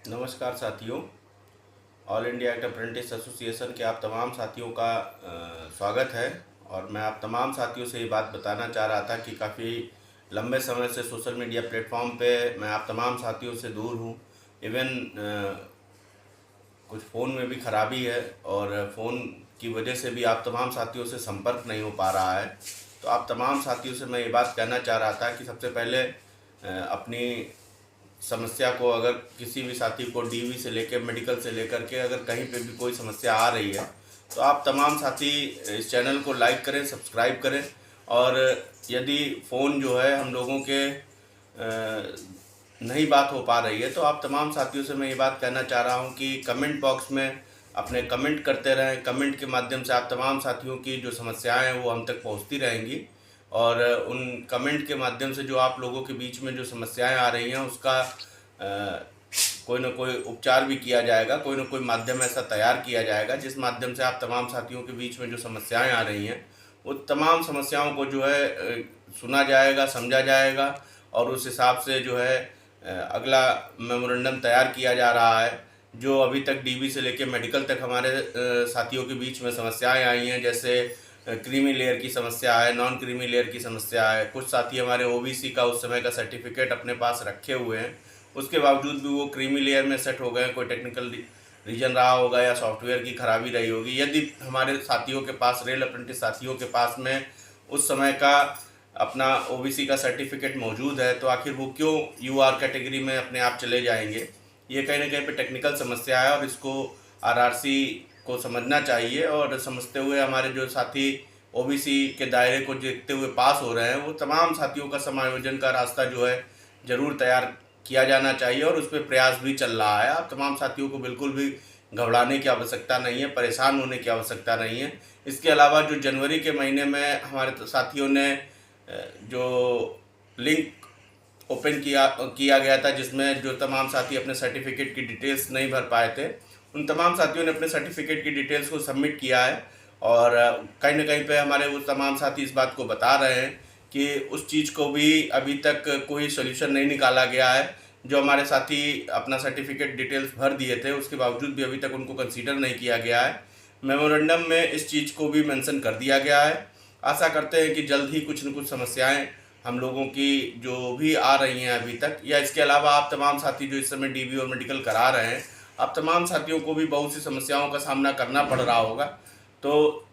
नमस्कार साथियों। All India act apprentice association के आप तमाम साथियों का स्वागत है। और मैं आप तमाम साथियों से ये बात बताना चाह रहा था कि काफ़ी लंबे समय से सोशल मीडिया प्लेटफॉर्म पे मैं आप तमाम साथियों से दूर हूँ। इवन कुछ फ़ोन में भी खराबी है और फ़ोन की वजह से भी आप तमाम साथियों से संपर्क नहीं हो पा रहा है। तो आप तमाम साथियों से मैं ये बात कहना चाह रहा था कि सबसे पहले अपनी समस्या को, अगर किसी भी साथी को डीवी से लेकर मेडिकल से लेकर के अगर कहीं पे भी कोई समस्या आ रही है तो आप तमाम साथी इस चैनल को लाइक करें, सब्सक्राइब करें। और यदि फ़ोन जो है हम लोगों के नहीं बात हो पा रही है तो आप तमाम साथियों से मैं ये बात कहना चाह रहा हूँ कि कमेंट बॉक्स में अपने कमेंट करते रहें। कमेंट के माध्यम से आप तमाम साथियों की जो समस्याएं हैं वो हम तक पहुँचती रहेंगी और उन कमेंट के माध्यम से जो आप लोगों के बीच में जो समस्याएं आ रही हैं उसका कोई ना कोई उपचार भी किया जाएगा, कोई ना कोई माध्यम ऐसा तैयार किया जाएगा जिस माध्यम से आप तमाम साथियों के बीच में जो समस्याएं आ रही हैं वो तमाम समस्याओं को जो है सुना जाएगा, समझा जाएगा और उस हिसाब से जो है अगला मेमोरेंडम तैयार किया जा रहा है। जो अभी तक डीबी से लेकर मेडिकल तक हमारे साथियों के बीच में समस्याएं आई हैं, जैसे क्रीमी लेयर की समस्या है, नॉन क्रीमी लेयर की समस्या है। कुछ साथी हमारे ओबीसी का उस समय का सर्टिफिकेट अपने पास रखे हुए हैं, उसके बावजूद भी वो क्रीमी लेयर में सेट हो गए। कोई टेक्निकल रीजन रहा होगा या सॉफ्टवेयर की खराबी रही होगी। यदि हमारे साथियों के पास, रेल अप्रेंटिस साथियों के पास में उस समय का अपना ओबीसी का सर्टिफिकेट मौजूद है तो आखिर वो क्यों यूआर कैटेगरी में अपने आप चले जाएंगे। ये कहीं ना कहीं पे टेक्निकल समस्या है और इसको आरआरसी को समझना चाहिए। और समझते हुए हमारे जो साथी ओबीसी के दायरे को देखते हुए पास हो रहे हैं वो तमाम साथियों का समायोजन का रास्ता जो है ज़रूर तैयार किया जाना चाहिए और उस पर प्रयास भी चल रहा है। आप तमाम साथियों को बिल्कुल भी घबराने की आवश्यकता नहीं है, परेशान होने की आवश्यकता नहीं है। इसके अलावा जो जनवरी के महीने में हमारे साथियों ने जो लिंक ओपन किया गया था जिसमें जो तमाम साथी अपने सर्टिफिकेट की डिटेल्स नहीं भर पाए थे उन तमाम साथियों ने अपने सर्टिफिकेट की डिटेल्स को सबमिट किया है। और कहीं ना कहीं पे हमारे वो तमाम साथी इस बात को बता रहे हैं कि उस चीज़ को भी अभी तक कोई सोल्यूशन नहीं निकाला गया है। जो हमारे साथी अपना सर्टिफिकेट डिटेल्स भर दिए थे उसके बावजूद भी अभी तक उनको कंसीडर नहीं किया गया है। मेमोरेंडम में इस चीज़ को भी मेंशन कर दिया गया है। आशा करते हैं कि जल्द ही कुछ न कुछ समस्याएं हम लोगों की जो भी आ रही हैं अभी तक, या इसके अलावा आप तमाम साथी जो इस समय डीबी और मेडिकल करा रहे हैं, आप तमाम साथियों को भी बहुत सी समस्याओं का सामना करना पड़ रहा होगा। तो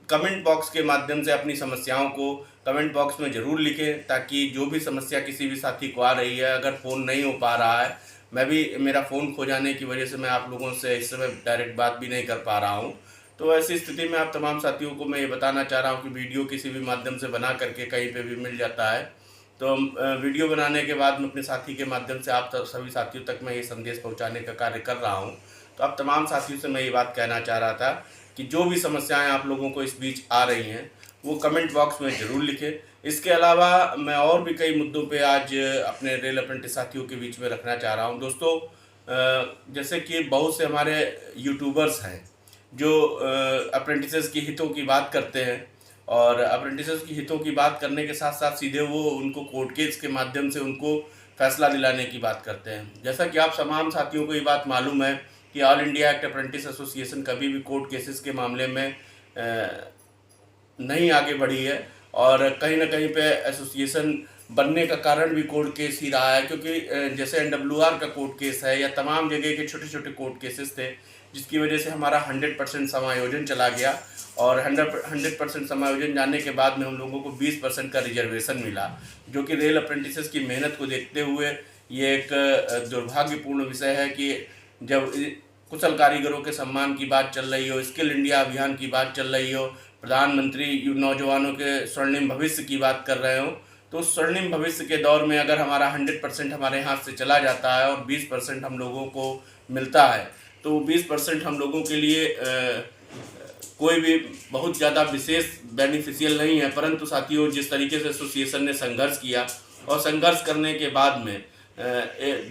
कमेंट बॉक्स के माध्यम से अपनी समस्याओं को कमेंट बॉक्स में ज़रूर लिखें ताकि जो भी समस्या किसी भी साथी को आ रही है, अगर फ़ोन नहीं हो पा रहा है, मैं भी मेरा फ़ोन खो जाने की वजह से मैं आप लोगों से इस समय डायरेक्ट बात भी नहीं कर पा रहा हूँ। तो ऐसी स्थिति में आप तमाम साथियों को मैं ये बताना चाह रहा हूँ कि वीडियो किसी भी माध्यम से बना करके कहीं पे भी मिल जाता है। तो वीडियो बनाने के बाद में अपने साथी के माध्यम से आप सभी साथियों तक मैं ये संदेश पहुंचाने का कार्य कर रहा हूं। तो आप तमाम साथियों से मैं ये बात कहना चाह रहा था कि जो भी समस्याएं आप लोगों को इस बीच आ रही हैं वो कमेंट बॉक्स में ज़रूर लिखें। इसके अलावा मैं और भी कई मुद्दों पे आज अपने रेल अप्रेंटिस साथियों के बीच में रखना चाह रहा हूँ। दोस्तों, जैसे कि बहुत से हमारे यूट्यूबर्स हैं जो अप्रेंटिसेस की हितों की बात करते हैं और अप्रेंटिसेस की हितों की बात करने के साथ साथ सीधे वो उनको कोर्ट केस के माध्यम से उनको फैसला दिलाने की बात करते हैं। जैसा कि आप तमाम साथियों को ये बात मालूम है कि all India act apprentice association कभी भी कोर्ट केसेस के मामले में नहीं आगे बढ़ी है और कहीं ना कहीं पे एसोसिएशन बनने का कारण भी कोर्ट केस ही रहा है। क्योंकि जैसे एनडब्ल्यूआर का कोर्ट केस है या तमाम जगह के छोटे छोटे कोर्ट केसेस थे जिसकी वजह से हमारा 100% समायोजन चला गया और 100% समायोजन जाने के बाद में हम लोगों को 20% का रिजर्वेशन मिला, जो कि रेल अप्रेंटिसेस की मेहनत को देखते हुए ये एक दुर्भाग्यपूर्ण विषय है कि जब कुशल कारीगरों के सम्मान की बात चल रही हो, स्किल इंडिया अभियान की बात चल रही हो, प्रधानमंत्री नौजवानों के स्वर्णिम भविष्य की बात कर रहे हो, तो स्वर्णिम भविष्य के दौर में अगर हमारा 100% हमारे हाथ से चला जाता है और 20% हम लोगों को मिलता है तो 20% हम लोगों के लिए कोई भी बहुत ज़्यादा विशेष बेनिफिशियल नहीं है। परंतु साथियों, जिस तरीके से एसोसिएशन ने संघर्ष किया और संघर्ष करने के बाद में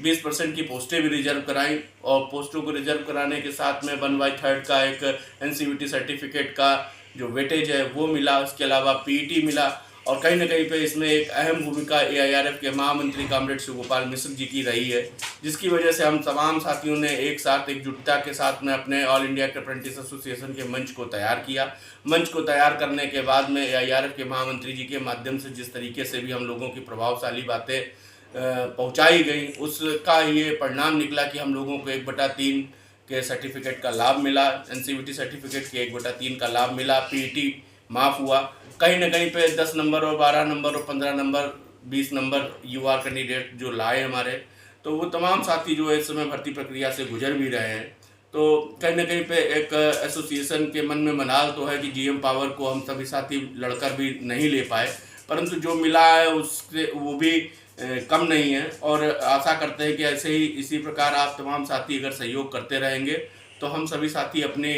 20% की पोस्टें भी रिजर्व कराई और पोस्टों को रिजर्व कराने के साथ में 1/3 का एक एनसीवीटी सर्टिफिकेट का जो वेटेज है वो मिला। उसके अलावा पीईटी मिला और कहीं ना कहीं पे इसमें एक अहम भूमिका AIRF के महामंत्री कॉमरेड शिव गोपाल मिश्र जी की रही है, जिसकी वजह से हम तमाम साथियों ने एक साथ एकजुटता के साथ में अपने ऑल इंडिया अप्रेंटिस एसोसिएशन के मंच को तैयार किया। मंच को तैयार करने के बाद में AIRF के महामंत्री जी के माध्यम से जिस तरीके से भी हम लोगों की प्रभावशाली बातें पहुंचाई गई, उसका ये परिणाम निकला कि हम लोगों को 1/3 के सर्टिफिकेट का लाभ मिला, NCVT सर्टिफिकेट के 1/3 का लाभ मिला, PET माफ़ हुआ। कहीं ना कहीं पे 10 नंबर और 12 नंबर और 15 नंबर 20 नंबर UR कैंडिडेट जो लाए हमारे, तो वो तमाम साथी जो है इस समय भर्ती प्रक्रिया से गुजर भी रहे हैं। तो कहीं ना कहीं पे एक एसोसिएशन के मन में मलाल तो है कि GM पावर को हम सभी साथी लड़कर भी नहीं ले पाए, परंतु जो मिला है उससे वो भी कम नहीं है। और आशा करते हैं कि ऐसे ही इसी प्रकार आप तमाम साथी अगर सहयोग करते रहेंगे तो हम सभी साथी अपने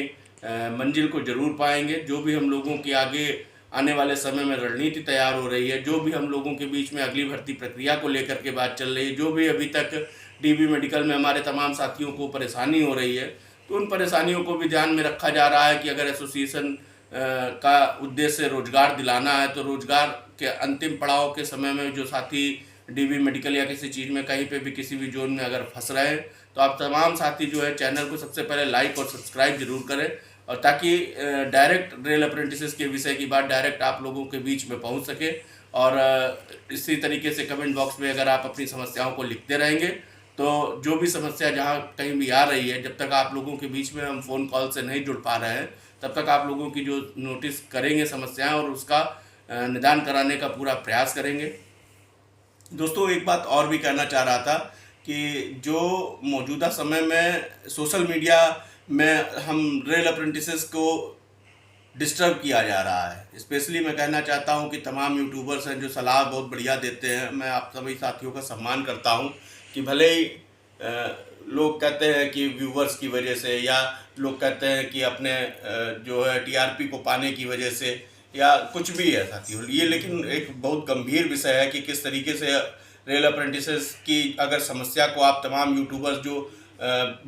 मंजिल को जरूर पाएंगे। जो भी हम लोगों की आगे आने वाले समय में रणनीति तैयार हो रही है, जो भी हम लोगों के बीच में अगली भर्ती प्रक्रिया को लेकर के बात चल रही है, जो भी अभी तक DB मेडिकल में हमारे तमाम साथियों को परेशानी हो रही है, तो उन परेशानियों को भी ध्यान में रखा जा रहा है कि अगर एसोसिएशन का उद्देश्य रोजगार दिलाना है, तो रोजगार के अंतिम पड़ाव के समय में जो साथी DB मेडिकल या किसी चीज़ में कहीं पे भी किसी भी जोन में अगर फंस रहे हैं, तो आप तमाम साथी जो है चैनल को सबसे पहले लाइक और सब्सक्राइब जरूर करें, और ताकि डायरेक्ट रेल अप्रेंटिसेस के विषय की बात डायरेक्ट आप लोगों के बीच में पहुंच सके। और इसी तरीके से कमेंट बॉक्स में अगर आप अपनी समस्याओं को लिखते रहेंगे, तो जो भी समस्या जहां कहीं भी आ रही है, जब तक आप लोगों के बीच में हम फ़ोन कॉल से नहीं जुड़ पा रहे हैं, तब तक आप लोगों की जो नोटिस करेंगे समस्याएं और उसका निदान कराने का पूरा प्रयास करेंगे। दोस्तों, एक बात और भी कहना चाह रहा था कि जो मौजूदा समय में सोशल मीडिया में हम रेल अप्रेंटिसेस को डिस्टर्ब किया जा रहा है, स्पेशली मैं कहना चाहता हूं कि तमाम यूट्यूबर्स हैं जो सलाह बहुत बढ़िया देते हैं। मैं आप सभी साथियों का सम्मान करता हूं कि भले ही लोग कहते हैं कि व्यूवर्स की वजह से, या लोग कहते हैं कि अपने जो है TRP को पाने की वजह से, या कुछ भी है साथियों, ये लेकिन एक बहुत गंभीर विषय है कि किस तरीके से रेल अप्रेंटिसेस की अगर समस्या को आप तमाम यूट्यूबर्स जो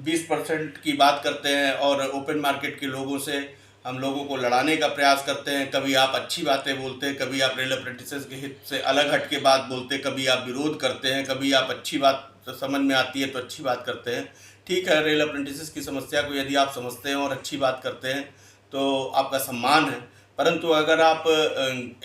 20% की बात करते हैं और ओपन मार्केट के लोगों से हम लोगों को लड़ाने का प्रयास करते हैं, कभी आप अच्छी बातें बोलते हैं, कभी आप रेल अप्रेंटिसेस के हित से अलग हट के बात बोलते हैं, कभी आप विरोध करते हैं, कभी आप अच्छी बात समझ में आती है तो अच्छी बात करते हैं। ठीक है, रेल अप्रेंटिसेस की समस्या को यदि आप समझते हैं और अच्छी बात करते हैं तो आपका सम्मान है, परंतु अगर आप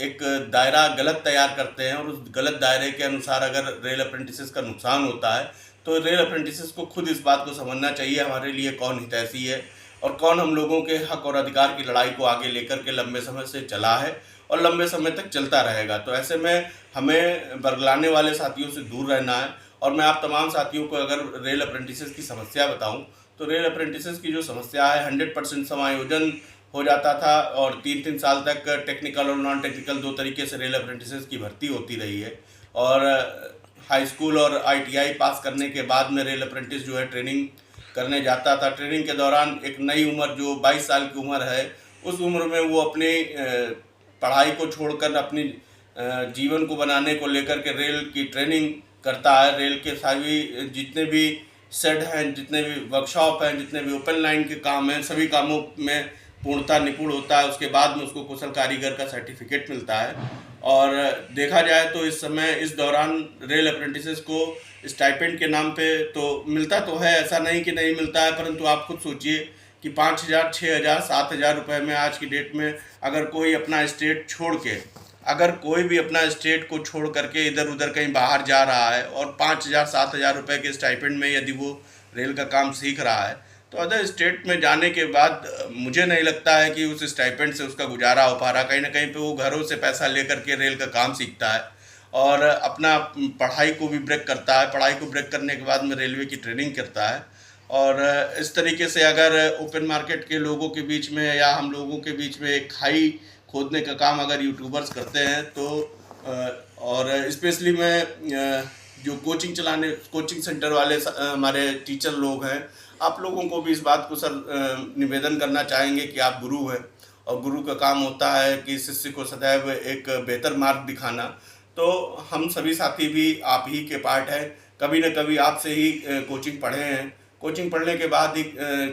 एक दायरा गलत तैयार करते हैं और उस गलत दायरे के अनुसार अगर रेल अप्रेंटिसेस का नुकसान होता है, तो रेल अप्रेंटिसेस को खुद इस बात को समझना चाहिए हमारे लिए कौन हितैषी है और कौन हम लोगों के हक और अधिकार की लड़ाई को आगे लेकर के लंबे समय से चला है और लंबे समय तक चलता रहेगा। तो ऐसे में हमें बरगलाने वाले साथियों से दूर रहना है। और मैं आप तमाम साथियों को अगर रेल अप्रेंटिसेस की समस्या बताऊं, तो रेल अप्रेंटिसेस की जो समस्या है 100% समायोजन हो जाता था और 3-3 साल तक टेक्निकल और नॉन टेक्निकल 2 तरीके से रेल अप्रेंटिसेस की भर्ती होती रही है। और हाई स्कूल और ITI पास करने के बाद में रेल अप्रेंटिस जो है ट्रेनिंग करने जाता था। ट्रेनिंग के दौरान एक नई उम्र जो 22 साल की उम्र है, उस उम्र में वो अपनी पढ़ाई को छोड़कर अपनी जीवन को बनाने को लेकर के रेल की ट्रेनिंग करता है। रेल के सभी जितने भी शेड हैं, जितने भी वर्कशॉप हैं, जितने भी ओपन लाइन के काम हैं, सभी कामों में पूर्णतः निपुण होता है। उसके बाद में उसको कुशल कारीगर का सर्टिफिकेट मिलता है। और देखा जाए तो इस समय इस दौरान रेल अप्रेंटिसेस को स्टाइपेंड के नाम पे तो मिलता तो है, ऐसा नहीं कि नहीं मिलता है, परंतु आप खुद सोचिए कि 5,000, 6,000, 7,000 रुपये में आज की डेट में अगर कोई अपना स्टेट छोड़ के, अगर कोई भी अपना स्टेट को छोड़ करके इधर उधर कहीं बाहर जा रहा है और 5,000, 7,000 रुपये के स्टाइपेंड में यदि वो रेल का काम सीख रहा है, तो अदर स्टेट में जाने के बाद मुझे नहीं लगता है कि उस स्टाइपेंड से उसका गुजारा हो पा रहा। कहीं ना कहीं पे वो घरों से पैसा लेकर के रेल का काम सीखता है और अपना पढ़ाई को भी ब्रेक करता है। पढ़ाई को ब्रेक करने के बाद में रेलवे की ट्रेनिंग करता है। और इस तरीके से अगर ओपन मार्केट के लोगों के बीच में या हम लोगों के बीच में एक खाई खोदने का काम अगर यूट्यूबर्स करते हैं तो और स्पेशली मैं जो कोचिंग सेंटर वाले हमारे टीचर लोग हैं, आप लोगों को भी इस बात को सर निवेदन करना चाहेंगे कि आप गुरु हैं और गुरु का काम होता है कि शिष्य को सदैव एक बेहतर मार्ग दिखाना। तो हम सभी साथी भी आप ही के पार्ट हैं। कभी न कभी आपसे ही कोचिंग पढ़े हैं। कोचिंग पढ़ने के बाद ही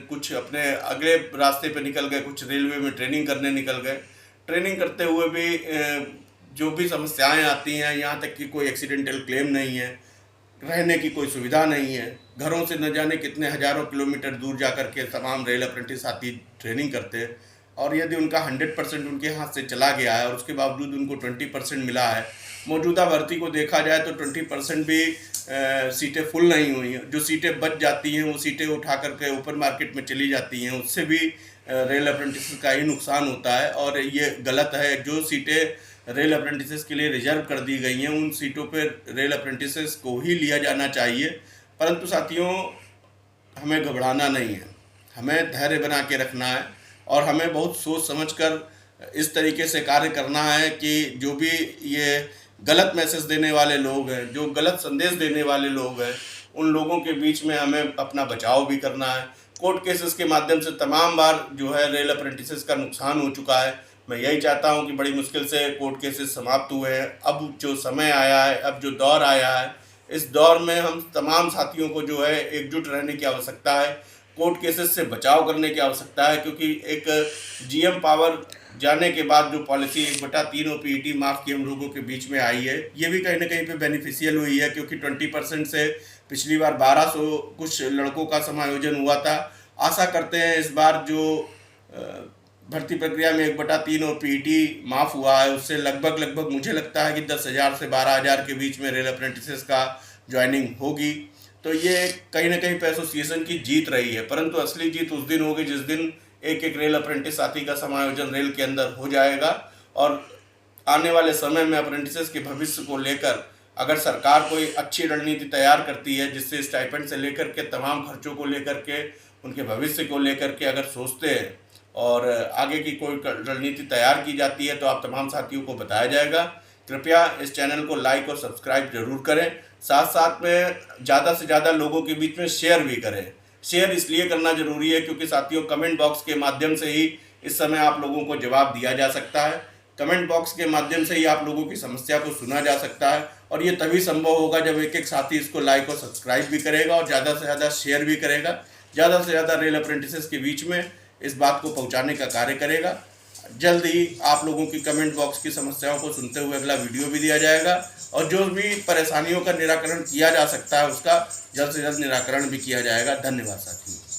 कुछ अपने अगले रास्ते पे निकल गए, कुछ रेलवे में ट्रेनिंग करने निकल गए। ट्रेनिंग करते हुए भी जो भी समस्याएं आती हैं, यहाँ तक कि कोई एक्सीडेंटल क्लेम नहीं है, रहने की कोई सुविधा नहीं है, घरों से न जाने कितने हज़ारों किलोमीटर दूर जा कर के तमाम रेल अप्रेंटिस साथी ट्रेनिंग करते हैं, और यदि उनका 100% उनके हाथ से चला गया है और उसके बावजूद उनको 20% मिला है। मौजूदा भर्ती को देखा जाए तो 20% भी सीटें फुल नहीं हुई हैं। जो सीटें बच जाती हैं वो सीटें उठा करके ओपन मार्केट में चली जाती हैं, उससे भी रेल अप्रेंटिस का ही नुकसान होता है और ये गलत है। जो सीटें रेल अप्रेंटिस के लिए रिजर्व कर दी गई हैं उन सीटों पर रेल अप्रेंटिस को ही लिया जाना चाहिए। परंतु साथियों, हमें घबराना नहीं है, हमें धैर्य बना के रखना है और हमें बहुत सोच समझकर इस तरीके से कार्य करना है कि जो भी ये गलत मैसेज देने वाले लोग हैं, जो गलत संदेश देने वाले लोग हैं, उन लोगों के बीच में हमें अपना बचाव भी करना है। कोर्ट केसेस के माध्यम से तमाम बार जो है रेल अप्रेंटिसेस का नुकसान हो चुका है। मैं यही चाहता हूं कि बड़ी मुश्किल से कोर्ट केसेस समाप्त हुए हैं। अब जो समय आया है, अब जो दौर आया है, इस दौर में हम तमाम साथियों को जो है एकजुट रहने की आवश्यकता है। कोर्ट केसेस से बचाव करने की आवश्यकता है, क्योंकि एक जीएम पावर जाने के बाद जो पॉलिसी 1/3 और पीईटी माफ़ की हम लोगों के बीच में आई है, ये भी कहीं ना कहीं पे बेनिफिशियल हुई है, क्योंकि 20% से पिछली बार 1200 कुछ लड़कों का समायोजन हुआ था। आशा करते हैं इस बार जो भर्ती प्रक्रिया में 1/3 और पीईटी माफ़ हुआ है, उससे लगभग मुझे लगता है कि 10,000 से 12,000 के बीच में रेल अप्रेंटिसेस का ज्वाइनिंग होगी। तो ये कहीं ना कहीं पे एसोसिएशन की जीत रही है, परंतु असली जीत उस दिन होगी जिस दिन एक एक रेल अप्रेंटिस साथी का समायोजन रेल के अंदर हो जाएगा। और आने वाले समय में अप्रेंटिसेस के भविष्य को लेकर अगर सरकार कोई अच्छी रणनीति तैयार करती है, जिससे स्टाइपेंड से लेकर के तमाम खर्चों को लेकर के, उनके भविष्य को लेकर के अगर सोचते हैं और आगे की कोई रणनीति तैयार की जाती है, तो आप तमाम साथियों को बताया जाएगा। कृपया इस चैनल को लाइक और सब्सक्राइब जरूर करें, साथ साथ में ज़्यादा से ज़्यादा लोगों के बीच में शेयर भी करें। शेयर इसलिए करना जरूरी है क्योंकि साथियों, कमेंट बॉक्स के माध्यम से ही इस समय आप लोगों को जवाब दिया जा सकता है। कमेंट बॉक्स के माध्यम से ही आप लोगों की समस्या को सुना जा सकता है, और ये तभी संभव होगा जब एक एक साथी इसको लाइक और सब्सक्राइब भी करेगा और ज़्यादा से ज़्यादा शेयर भी करेगा, ज़्यादा से ज़्यादा रेल अप्रेंटिसेस के बीच में इस बात को पहुँचाने का कार्य करेगा। जल्द ही आप लोगों की कमेंट बॉक्स की समस्याओं को सुनते हुए अगला वीडियो भी दिया जाएगा, और जो भी परेशानियों का निराकरण किया जा सकता है उसका जल्द से जल्द निराकरण भी किया जाएगा। धन्यवाद साथियों।